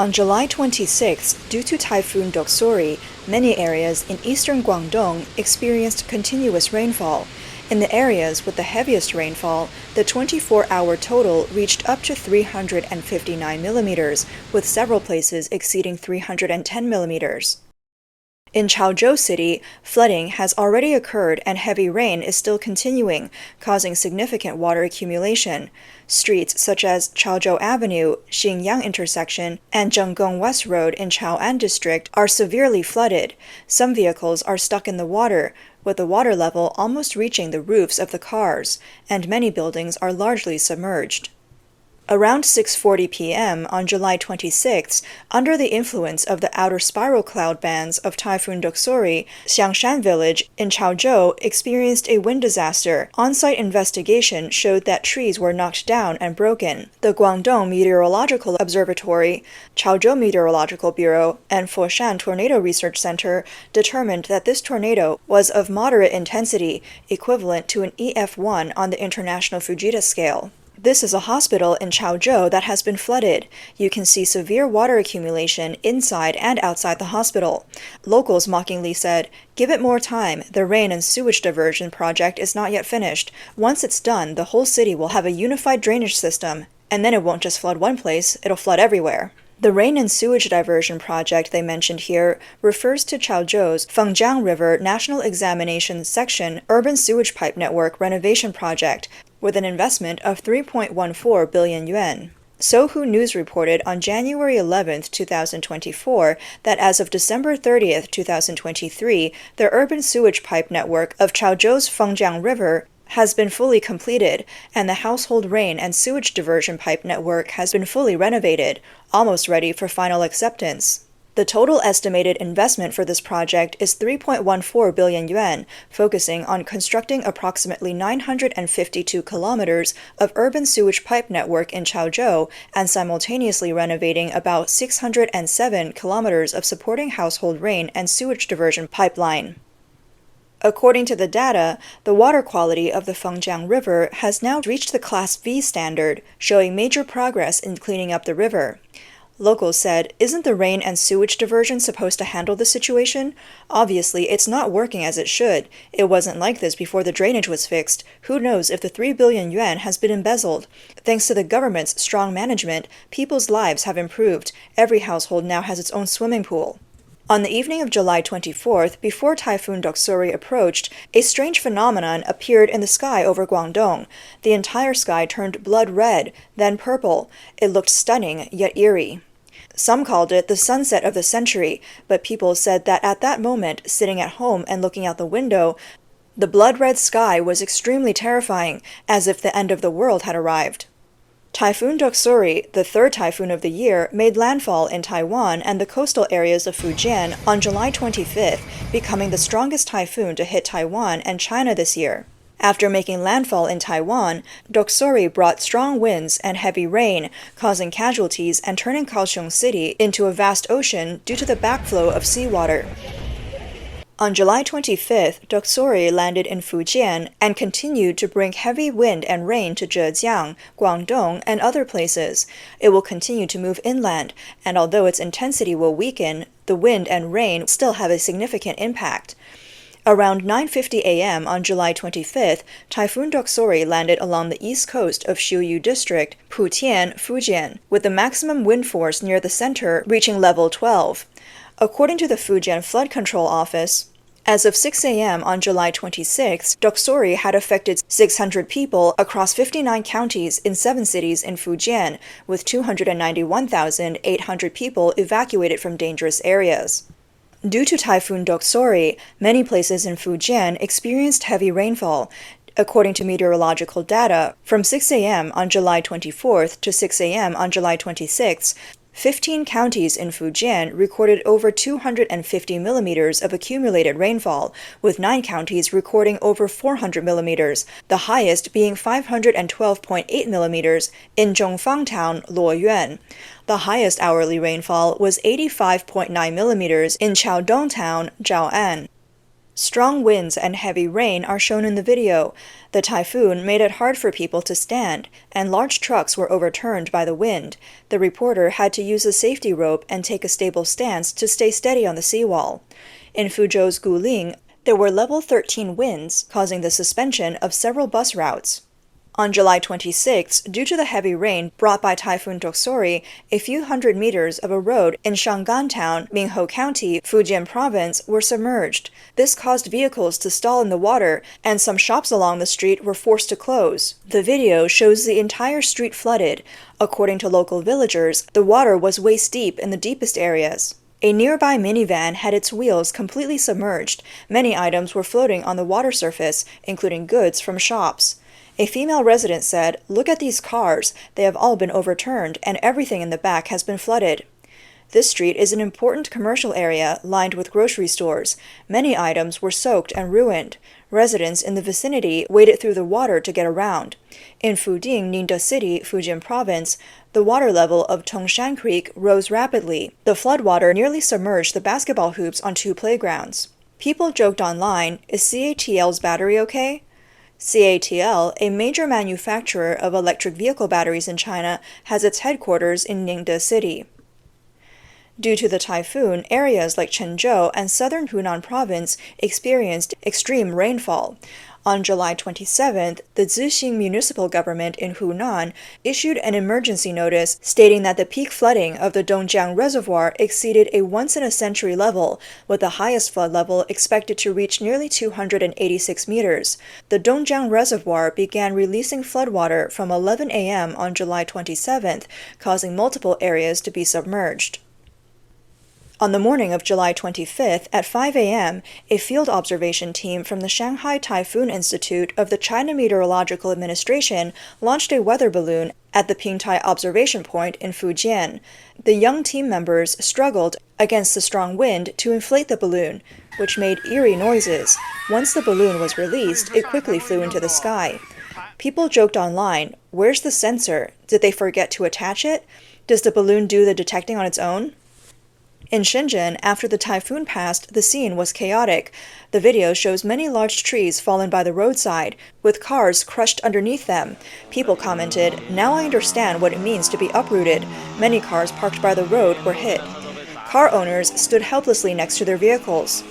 On July 26, due to Typhoon Doksuri, many areas in eastern Guangdong experienced continuous rainfall. In the areas with the heaviest rainfall, the 24-hour total reached up to 359 millimeters, with several places exceeding 310 millimeters. In Chaozhou City, flooding has already occurred and heavy rain is still continuing, causing significant water accumulation. Streets such as Chaozhou Avenue, Xingyang Intersection, and Zhenggong West Road in Chao'an District are severely flooded. Some vehicles are stuck in the water, with the water level almost reaching the roofs of the cars, and many buildings are largely submerged. Around 6:40 p.m. on July 26, under the influence of the outer spiral cloud bands of Typhoon Doksuri, Xiangshan Village in Chaozhou experienced a wind disaster. On-site investigation showed that trees were knocked down and broken. The Guangdong Meteorological Observatory, Chaozhou Meteorological Bureau, and Foshan Tornado Research Center determined that this tornado was of moderate intensity, equivalent to an EF1 on the International Fujian scale. This is a hospital in Chaozhou that has been flooded. You can see severe water accumulation inside and outside the hospital. Locals mockingly said, "Give it more time. The rain and sewage diversion project is not yet finished. Once it's done, the whole city will have a unified drainage system. And then it won't just flood one place, it'll flood everywhere." The rain and sewage diversion project they mentioned here refers to Chaozhou's Fengjiang River National Examination Section Urban Sewage Pipe Network Renovation Project, with an investment of 3.14 billion yuan. Sohu News reported on January 11, 2024, that as of December 30, 2023, the urban sewage pipe network of Chaozhou's Fengjiang River has been fully completed, and the household rain and sewage diversion pipe network has been fully renovated, almost ready for final acceptance. The total estimated investment for this project is 3.14 billion yuan, focusing on constructing approximately 952 kilometers of urban sewage pipe network in Chaozhou and simultaneously renovating about 607 kilometers of supporting household rain and sewage diversion pipeline. According to the data, the water quality of the Fengjiang River has now reached the Class V standard, showing major progress in cleaning up the river. Locals said, "Isn't the rain and sewage diversion supposed to handle the situation? Obviously, it's not working as it should. It wasn't like this before the drainage was fixed. Who knows if the 3 billion yuan has been embezzled? Thanks to the government's strong management, people's lives have improved. Every household now has its own swimming pool." On the evening of July 24th, before Typhoon Doksuri approached, a strange phenomenon appeared in the sky over Guangdong. The entire sky turned blood red, then purple. It looked stunning, yet eerie. Some called it the sunset of the century, but people said that at that moment, sitting at home and looking out the window, the blood-red sky was extremely terrifying, as if the end of the world had arrived. Typhoon Doksuri, the third typhoon of the year, made landfall in Taiwan and the coastal areas of Fujian on July 25th, becoming the strongest typhoon to hit Taiwan and China this year. After making landfall in Taiwan, Doksuri brought strong winds and heavy rain, causing casualties and turning Kaohsiung City into a vast ocean due to the backflow of seawater. On July 25th, Doksuri landed in Fujian and continued to bring heavy wind and rain to Zhejiang, Guangdong, and other places. It will continue to move inland, and although its intensity will weaken, the wind and rain still have a significant impact. Around 9:50 a.m. on July 25th, Typhoon Doksuri landed along the east coast of Xiuyu District, Putian, Fujian, with the maximum wind force near the center reaching level 12. According to the Fujian Flood Control Office, as of 6 a.m. on July 26, Doksuri had affected 600 people across 59 counties in 7 cities in Fujian, with 291,800 people evacuated from dangerous areas. Due to Typhoon Doksuri, many places in Fujian experienced heavy rainfall. According to meteorological data, from 6 a.m. on July 24th to 6 a.m. on July 26th, 15 counties in Fujian recorded over 250 millimeters of accumulated rainfall, with 9 counties recording over 400 millimeters, the highest being 512.8 millimeters in Zhongfang Town, Luoyuan. The highest hourly rainfall was 85.9 millimeters in Chaodong Town, Zhao'an. Strong winds and heavy rain are shown in the video. The typhoon made it hard for people to stand, and large trucks were overturned by the wind. The reporter had to use a safety rope and take a stable stance to stay steady on the seawall. In Fuzhou's Guling, there were level 13 winds, causing the suspension of several bus routes. On July 26, due to the heavy rain brought by Typhoon Doksuri, a few hundred meters of a road in Shangan Town, Minho County, Fujian Province, were submerged. This caused vehicles to stall in the water, and some shops along the street were forced to close. The video shows the entire street flooded. According to local villagers, the water was waist-deep in the deepest areas. A nearby minivan had its wheels completely submerged. Many items were floating on the water surface, including goods from shops. A female resident said, "Look at these cars. They have all been overturned, and everything in the back has been flooded." This street is an important commercial area lined with grocery stores. Many items were soaked and ruined. Residents in the vicinity waded through the water to get around. In Fuding, Ningde City, Fujian Province, the water level of Tongshan Creek rose rapidly. The floodwater nearly submerged the basketball hoops on 2 playgrounds. People joked online, "Is CATL's battery okay?" CATL, a major manufacturer of electric vehicle batteries in China, has its headquarters in Ningde City. Due to the typhoon, areas like Chenzhou and southern Hunan province experienced extreme rainfall. On July 27th, the Zixing municipal government in Hunan issued an emergency notice stating that the peak flooding of the Dongjiang Reservoir exceeded a once-in-a-century level, with the highest flood level expected to reach nearly 286 meters. The Dongjiang Reservoir began releasing floodwater from 11 a.m. on July 27th, causing multiple areas to be submerged. On the morning of July 25th at 5 a.m., a field observation team from the Shanghai Typhoon Institute of the China Meteorological Administration launched a weather balloon at the Pingtai observation point in Fujian. The young team members struggled against the strong wind to inflate the balloon, which made eerie noises. Once the balloon was released, it quickly flew into the sky. People joked online, "Where's the sensor? Did they forget to attach it? Does the balloon do the detecting on its own?" In Shenzhen, after the typhoon passed, the scene was chaotic. The video shows many large trees fallen by the roadside, with cars crushed underneath them. People commented, "Now I understand what it means to be uprooted." Many cars parked by the road were hit. Car owners stood helplessly next to their vehicles.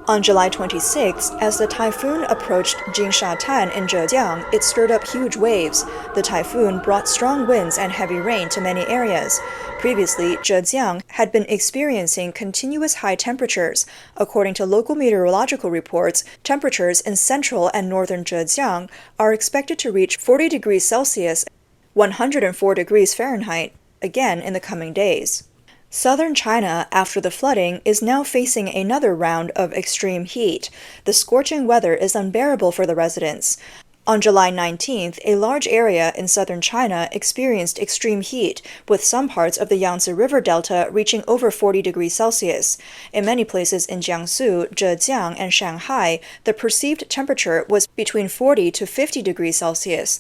On July 26, as the typhoon approached Jingshan in Zhejiang, it stirred up huge waves. The typhoon brought strong winds and heavy rain to many areas. Previously, Zhejiang had been experiencing continuous high temperatures. According to local meteorological reports, temperatures in central and northern Zhejiang are expected to reach 40 degrees Celsius, 104 degrees Fahrenheit, again in the coming days. Southern China, after the flooding, is now facing another round of extreme heat. The scorching weather is unbearable for the residents. On July 19th, a large area in southern China experienced extreme heat, with some parts of the Yangtze River Delta reaching over 40 degrees Celsius. In many places in Jiangsu, Zhejiang, and Shanghai, the perceived temperature was between 40 to 50 degrees Celsius.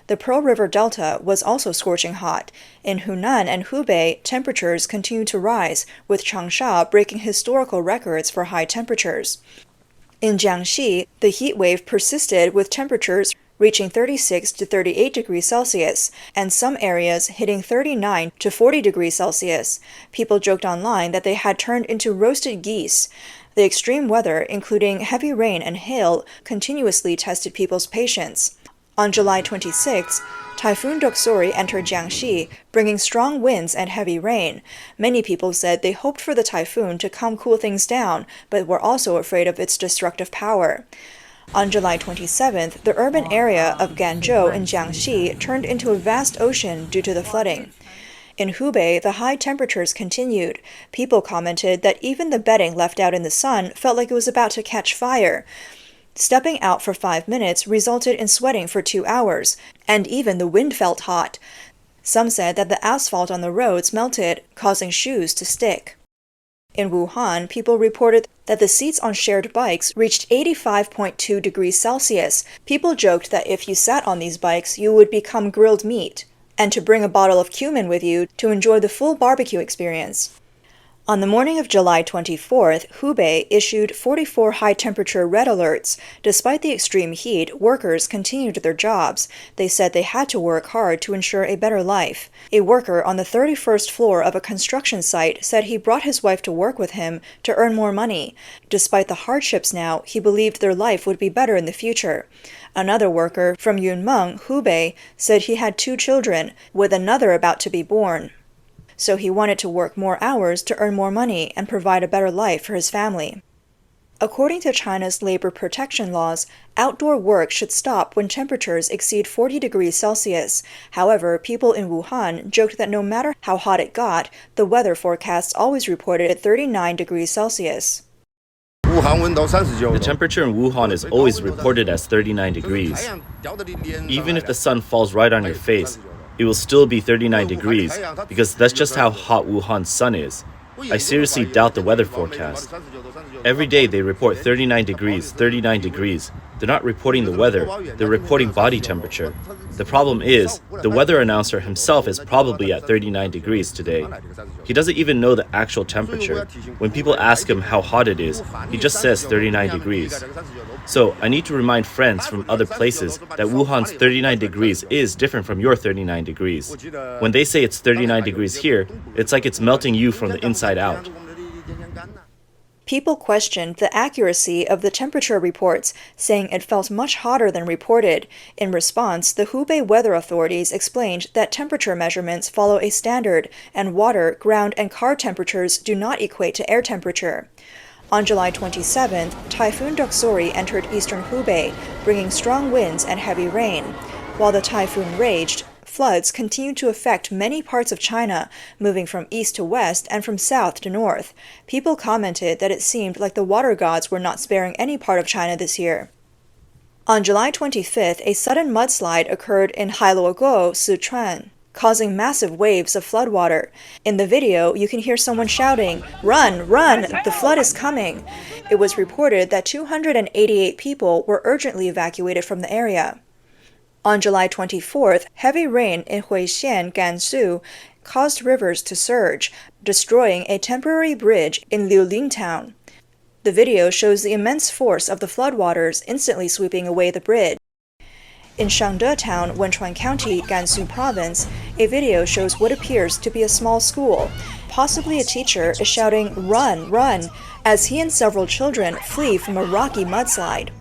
The Pearl River Delta was also scorching hot. In Hunan and Hubei, temperatures continue to rise, with Changsha breaking historical records for high temperatures. In Jiangxi, the heat wave persisted with temperatures reaching 36 to 38 degrees Celsius, and some areas hitting 39 to 40 degrees Celsius. People joked online that they had turned into roasted geese. The extreme weather, including heavy rain and hail, continuously tested people's patience. On July 26, Typhoon Doksuri entered Jiangxi, bringing strong winds and heavy rain. Many people said they hoped for the typhoon to come cool things down, but were also afraid of its destructive power. On July 27th, the urban area of Ganzhou in Jiangxi turned into a vast ocean due to the flooding. In Hubei, the high temperatures continued. People commented that even the bedding left out in the sun felt like it was about to catch fire. Stepping out for 5 minutes resulted in sweating for 2 hours, and even the wind felt hot. Some said that the asphalt on the roads melted, causing shoes to stick. In Wuhan, people reported that the seats on shared bikes reached 85.2 degrees Celsius. People joked that if you sat on these bikes, you would become grilled meat, and to bring a bottle of cumin with you to enjoy the full barbecue experience. On the morning of July 24th, Hubei issued 44 high-temperature red alerts. Despite the extreme heat, workers continued their jobs. They said they had to work hard to ensure a better life. A worker on the 31st floor of a construction site said he brought his wife to work with him to earn more money. Despite the hardships now, he believed their life would be better in the future. Another worker from Yunmeng, Hubei, said he had 2 children, with another about to be born. So he wanted to work more hours to earn more money and provide a better life for his family. According to China's labor protection laws, outdoor work should stop when temperatures exceed 40 degrees Celsius. However, people in Wuhan joked that no matter how hot it got, the weather forecasts always reported at 39 degrees Celsius. The temperature in Wuhan is always reported as 39 degrees. Even if the sun falls right on your face, it will still be 39 degrees because that's just how hot Wuhan's sun is. I seriously doubt the weather forecast. Every day they report 39 degrees, 39 degrees. They're not reporting the weather, they're reporting body temperature. The problem is, the weather announcer himself is probably at 39 degrees today. He doesn't even know the actual temperature. When people ask him how hot it is, he just says 39 degrees. So, I need to remind friends from other places that Wuhan's 39 degrees is different from your 39 degrees. When they say it's 39 degrees here, it's like it's melting you from the inside out. People questioned the accuracy of the temperature reports, saying it felt much hotter than reported. In response, the Hubei weather authorities explained that temperature measurements follow a standard, and water, ground, and car temperatures do not equate to air temperature. On July 27th, Typhoon Doksuri entered eastern Hubei, bringing strong winds and heavy rain. While the typhoon raged, floods continued to affect many parts of China, moving from east to west and from south to north. People commented that it seemed like the water gods were not sparing any part of China this year. On July 25th, a sudden mudslide occurred in Hailuoguo, Sichuan, causing massive waves of floodwater. In the video, you can hear someone shouting, "Run, run, the flood is coming." It was reported that 288 people were urgently evacuated from the area. On July 24th, heavy rain in Fujian, Gansu, caused rivers to surge, destroying a temporary bridge in Liuling town. The video shows the immense force of the floodwaters instantly sweeping away the bridge. In Shangde town, Wenchuan County, Gansu province, a video shows what appears to be a small school. Possibly a teacher is shouting, "Run, run," as he and several children flee from a rocky mudslide.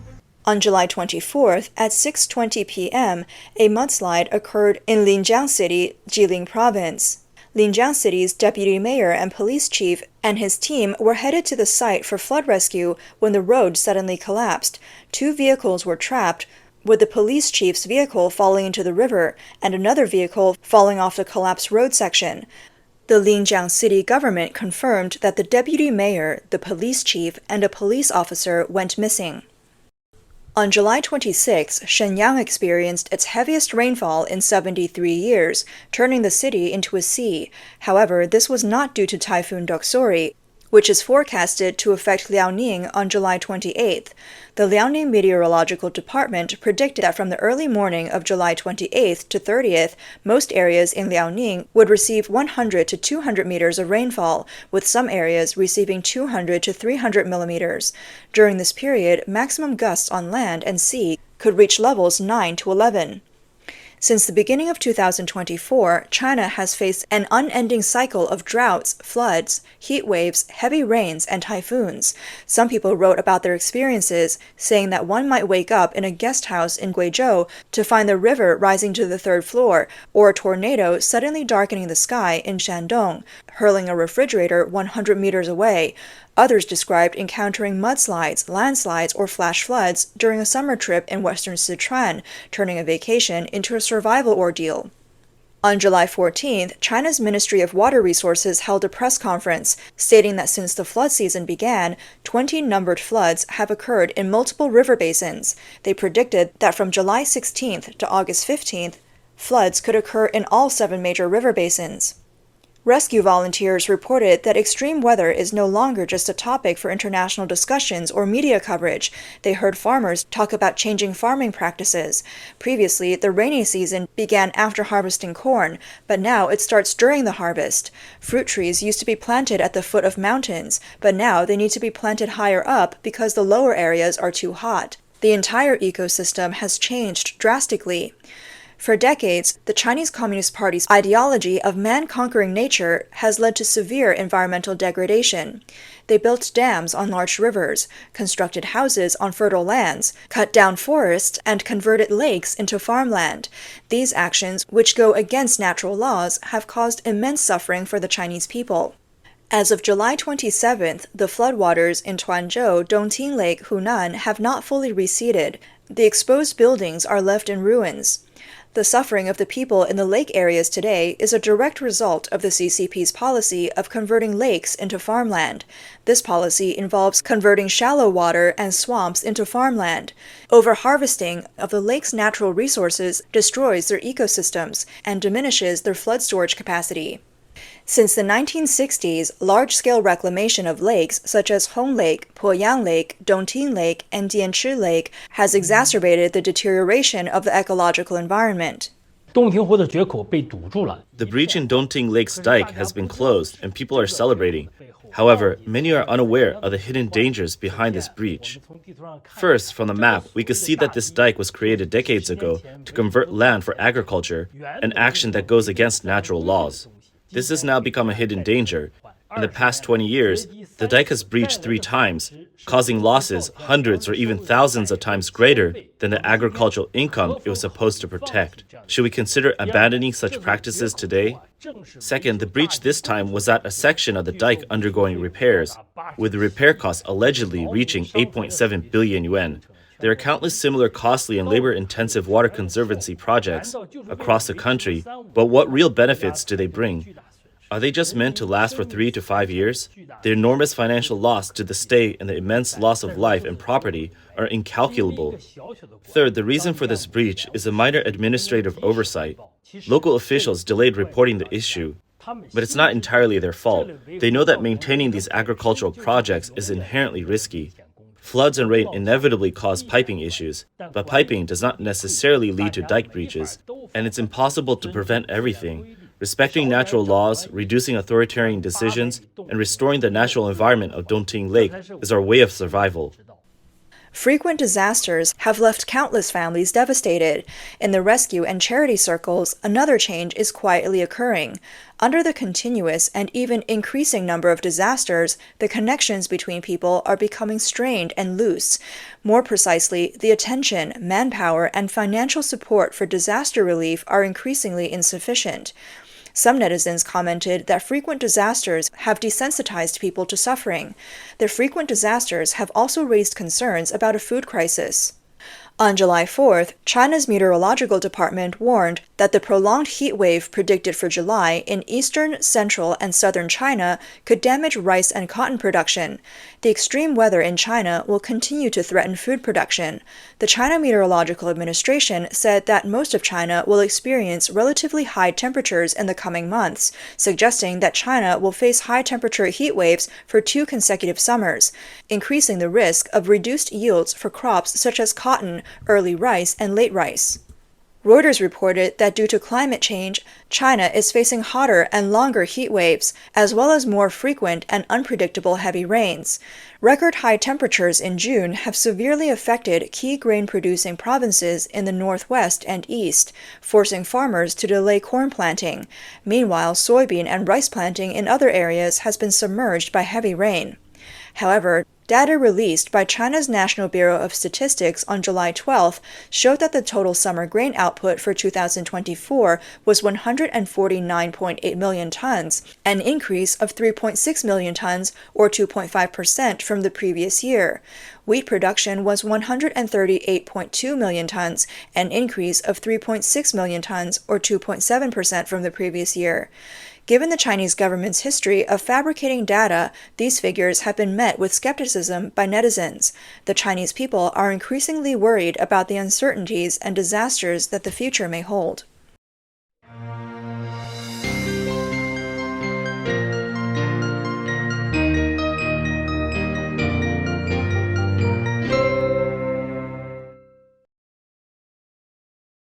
On July 24th, at 6:20 p.m., a mudslide occurred in Linjiang City, Jilin Province. Linjiang City's deputy mayor and police chief and his team were headed to the site for flood rescue when the road suddenly collapsed. 2 vehicles were trapped, with the police chief's vehicle falling into the river and another vehicle falling off the collapsed road section. The Linjiang City government confirmed that the deputy mayor, the police chief, and a police officer went missing. On July 26, Shenyang experienced its heaviest rainfall in 73 years, turning the city into a sea. However, this was not due to Typhoon Doksuri, which is forecasted to affect Liaoning on July 28th. The Liaoning Meteorological Department predicted that from the early morning of July 28th to 30th, most areas in Liaoning would receive 100 to 200 meters of rainfall, with some areas receiving 200 to 300 millimeters. During this period, maximum gusts on land and sea could reach levels 9 to 11. Since the beginning of 2024, China has faced an unending cycle of droughts, floods, heat waves, heavy rains, and typhoons. Some people wrote about their experiences, saying that one might wake up in a guest house in Guizhou to find the river rising to the 3rd floor, or a tornado suddenly darkening the sky in Shandong, hurling a refrigerator 100 meters away. Others described encountering mudslides, landslides, or flash floods during a summer trip in western Sichuan, turning a vacation into a survival ordeal. On July 14th, China's Ministry of Water Resources held a press conference, stating that since the flood season began, 20 numbered floods have occurred in multiple river basins. They predicted that from July 16th to August 15th, floods could occur in all 7 major river basins. Rescue volunteers reported that extreme weather is no longer just a topic for international discussions or media coverage. They heard farmers talk about changing farming practices. Previously, the rainy season began after harvesting corn, but now it starts during the harvest. Fruit trees used to be planted at the foot of mountains, but now they need to be planted higher up because the lower areas are too hot. The entire ecosystem has changed drastically. For decades, the Chinese Communist Party's ideology of man-conquering nature has led to severe environmental degradation. They built dams on large rivers, constructed houses on fertile lands, cut down forests, and converted lakes into farmland. These actions, which go against natural laws, have caused immense suffering for the Chinese people. As of July 27th, the floodwaters in Tuanzhou, Dongting Lake, Hunan have not fully receded. The exposed buildings are left in ruins. The suffering of the people in the lake areas today is a direct result of the CCP's policy of converting lakes into farmland. This policy involves converting shallow water and swamps into farmland. Overharvesting of the lake's natural resources destroys their ecosystems and diminishes their flood storage capacity. Since the 1960s, large-scale reclamation of lakes such as Hong Lake, Poyang Lake, Dongting Lake, and Dianchi Lake has exacerbated the deterioration of the ecological environment. The breach in Dongting Lake's dike has been closed, and people are celebrating. However, many are unaware of the hidden dangers behind this breach. First, from the map, we could see that this dike was created decades ago to convert land for agriculture, an action that goes against natural laws. This has now become a hidden danger. In the past 20 years, the dike has breached 3 times, causing losses hundreds or even thousands of times greater than the agricultural income it was supposed to protect. Should we consider abandoning such practices today? Second, the breach this time was at a section of the dike undergoing repairs, with the repair costs allegedly reaching 8.7 billion yuan. There are countless similar costly and labor-intensive water conservancy projects across the country, but what real benefits do they bring? Are they just meant to last for 3 to 5 years? The enormous financial loss to the state and the immense loss of life and property are incalculable. Third, the reason for this breach is a minor administrative oversight. Local officials delayed reporting the issue. But it's not entirely their fault. They know that maintaining these agricultural projects is inherently risky. Floods and rain inevitably cause piping issues, but piping does not necessarily lead to dike breaches, and it's impossible to prevent everything. Respecting natural laws, reducing authoritarian decisions, and restoring the natural environment of Dongting Lake is our way of survival. Frequent disasters have left countless families devastated. In the rescue and charity circles, another change is quietly occurring. Under the continuous and even increasing number of disasters, the connections between people are becoming strained and loose. More precisely, the attention, manpower, and financial support for disaster relief are increasingly insufficient. Some netizens commented that frequent disasters have desensitized people to suffering. The frequent disasters have also raised concerns about a food crisis. On July 4th, China's Meteorological Department warned that the prolonged heat wave predicted for July in eastern, central, and southern China could damage rice and cotton production. The extreme weather in China will continue to threaten food production. The China Meteorological Administration said that most of China will experience relatively high temperatures in the coming months, suggesting that China will face high-temperature heat waves for 2 consecutive summers, increasing the risk of reduced yields for crops such as cotton, early rice, and late rice. Reuters reported that due to climate change, China is facing hotter and longer heat waves, as well as more frequent and unpredictable heavy rains. Record high temperatures in June have severely affected key grain-producing provinces in the northwest and east, forcing farmers to delay corn planting. Meanwhile, soybean and rice planting in other areas has been submerged by heavy rain. However, data released by China's National Bureau of Statistics on July 12th showed that the total summer grain output for 2024 was 149.8 million tons, an increase of 3.6 million tons, or 2.5% from the previous year. Wheat production was 138.2 million tons, an increase of 3.6 million tons, or 2.7% from the previous year. Given the Chinese government's history of fabricating data, these figures have been met with skepticism by netizens. The Chinese people are increasingly worried about the uncertainties and disasters that the future may hold.